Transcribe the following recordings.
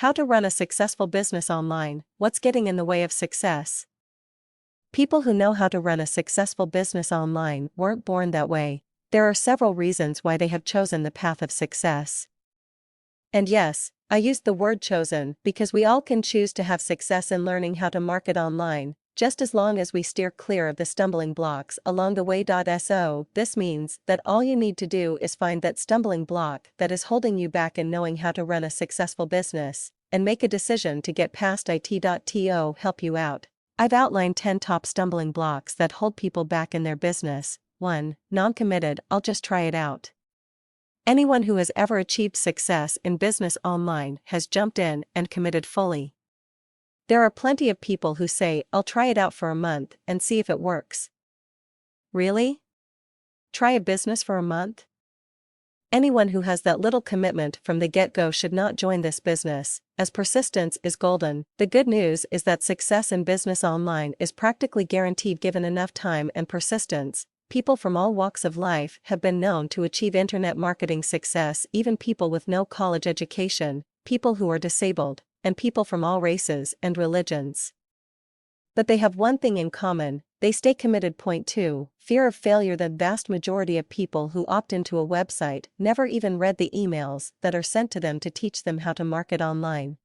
How to run a successful business online, what's getting in the way of success? People who know how to run a successful business online weren't born that way. There are several reasons why they have chosen the path of success. And yes, I used the word chosen because we all can choose to have success in learning how to market online, just as long as we steer clear of the stumbling blocks along the way. So, this means that all you need to do is find that stumbling block that is holding you back in knowing how to run a successful business, and make a decision to get past it. To help you out, I've outlined 10 top stumbling blocks that hold people back in their business. 1. Non-committed, I'll just try it out. Anyone who has ever achieved success in business online has jumped in and committed fully. There are plenty of people who say, I'll try it out for a month and see if it works. Really? Try a business for a month? Anyone who has that little commitment from the get-go should not join this business, as persistence is golden. The good news is that success in business online is practically guaranteed given enough time and persistence. People from all walks of life have been known to achieve internet marketing success, even people with no college education, people who are disabled, and people from all races and religions. But they have one thing in common: they stay committed. Point 2. Fear of failure. The vast majority of people who opt into a website never even read the emails that are sent to them to teach them how to market online.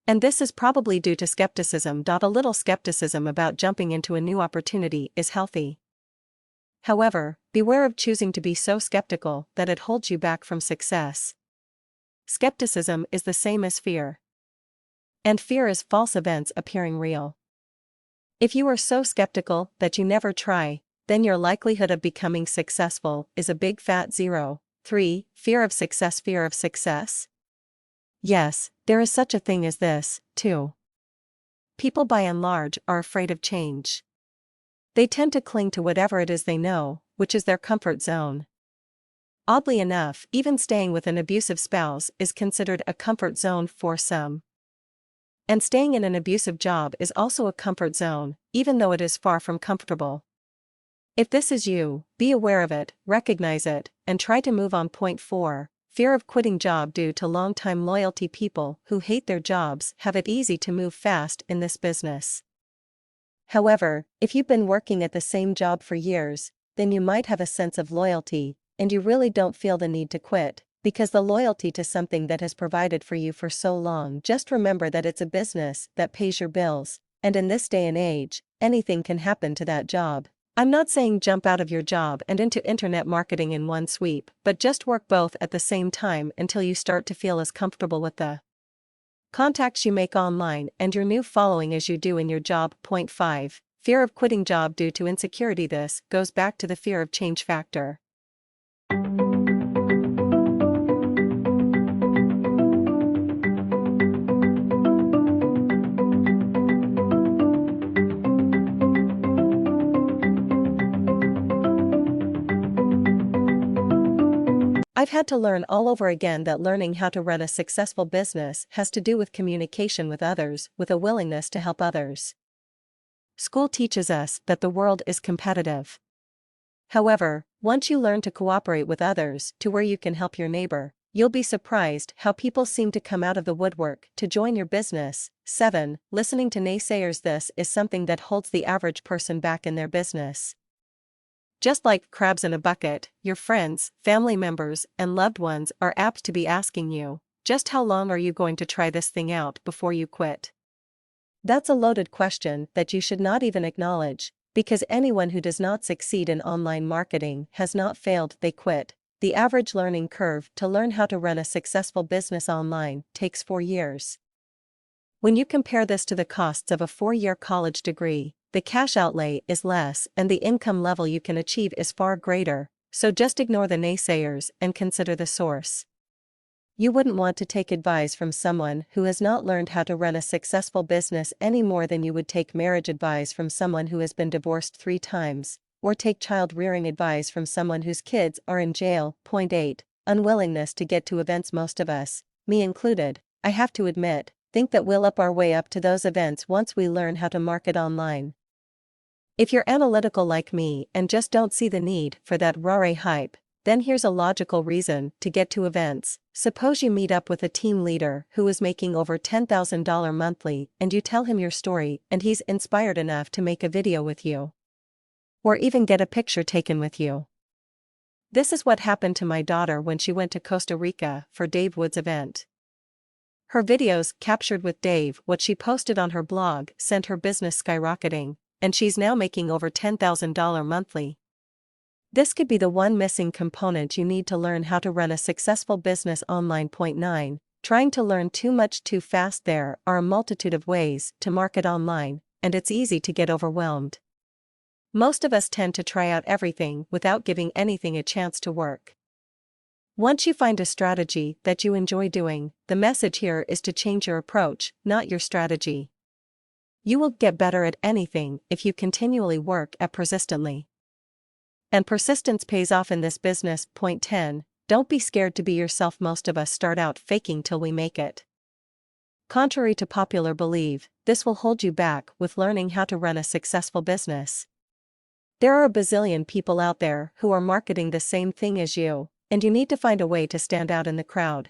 And this is probably due to skepticism. A little skepticism about jumping into a new opportunity is healthy. However, beware of choosing to be so skeptical that it holds you back from success. Skepticism is the same as fear. And fear is false events appearing real. If you are so skeptical that you never try, then your likelihood of becoming successful is a big fat zero. 3. Fear of success. Fear of success? Yes, there is such a thing as this, too. People by and large are afraid of change. They tend to cling to whatever it is they know, which is their comfort zone. Oddly enough, even staying with an abusive spouse is considered a comfort zone for some. And staying in an abusive job is also a comfort zone, even though it is far from comfortable. If this is you, be aware of it, recognize it, and try to move on. Point 4. Fear of quitting job. Due to long-time loyalty, people who hate their jobs have it easy to move fast in this business. However, if you've been working at the same job for years, then you might have a sense of loyalty, and you really don't feel the need to quit, because the loyalty to something that has provided for you for so long. Just remember that it's a business that pays your bills, and in this day and age, anything can happen to that job. I'm not saying jump out of your job and into internet marketing in one sweep, but just work both at the same time until you start to feel as comfortable with the contacts you make online and your new following as you do in your job. Point 5. Fear of quitting job due to insecurity. This goes back to the fear of change factor. I've had to learn all over again that learning how to run a successful business has to do with communication with others, with a willingness to help others. School teaches us that the world is competitive. However, once you learn to cooperate with others to where you can help your neighbor, you'll be surprised how people seem to come out of the woodwork to join your business. 7. Listening to naysayers. This is something that holds the average person back in their business. Just like crabs in a bucket, your friends, family members, and loved ones are apt to be asking you, just how long are you going to try this thing out before you quit? That's a loaded question that you should not even acknowledge, because anyone who does not succeed in online marketing has not failed, they quit. The average learning curve to learn how to run a successful business online takes 4 years. When you compare this to the costs of a 4-year college degree, the cash outlay is less and the income level you can achieve is far greater, so just ignore the naysayers and consider the source. You wouldn't want to take advice from someone who has not learned how to run a successful business any more than you would take marriage advice from someone who has been divorced 3 times, or take child-rearing advice from someone whose kids are in jail. Point 8. Unwillingness to get to events. Most of us, me included, I have to admit, think that we'll up our way up to those events once we learn how to market online. If you're analytical like me and just don't see the need for that rare hype, Then here's a logical reason to get to events. Suppose you meet up with a team leader who is making over $10,000 monthly and you tell him your story and he's inspired enough to make a video with you. Or even get a picture taken with you. This is what happened to my daughter when she went to Costa Rica for Dave Wood's event. Her videos captured with Dave what she posted on her blog sent her business skyrocketing, and she's now making over $10,000 monthly. This could be the one missing component you need to learn how to run a successful business online. Point 9. Trying to learn too much too fast. There are a multitude of ways to market online, and it's easy to get overwhelmed. Most of us tend to try out everything without giving anything a chance to work. Once you find a strategy that you enjoy doing, the message here is to change your approach, not your strategy. You will get better at anything if you continually work at persistently. And persistence pays off in this business. Point 10. Don't be scared to be yourself. Most of us start out faking till we make it. Contrary to popular belief, this will hold you back with learning how to run a successful business. There are a bazillion people out there who are marketing the same thing as you, and you need to find a way to stand out in the crowd.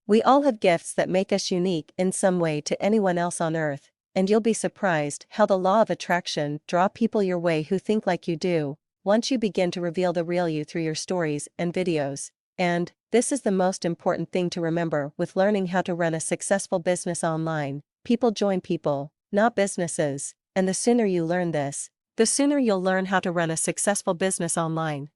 We all have gifts that make us unique in some way to anyone else on earth, and you'll be surprised how the law of attraction draws people your way who think like you do, once you begin to reveal the real you through your stories and videos. And this is the most important thing to remember with learning how to run a successful business online. People join people, not businesses, and the sooner you learn this, the sooner you'll learn how to run a successful business online.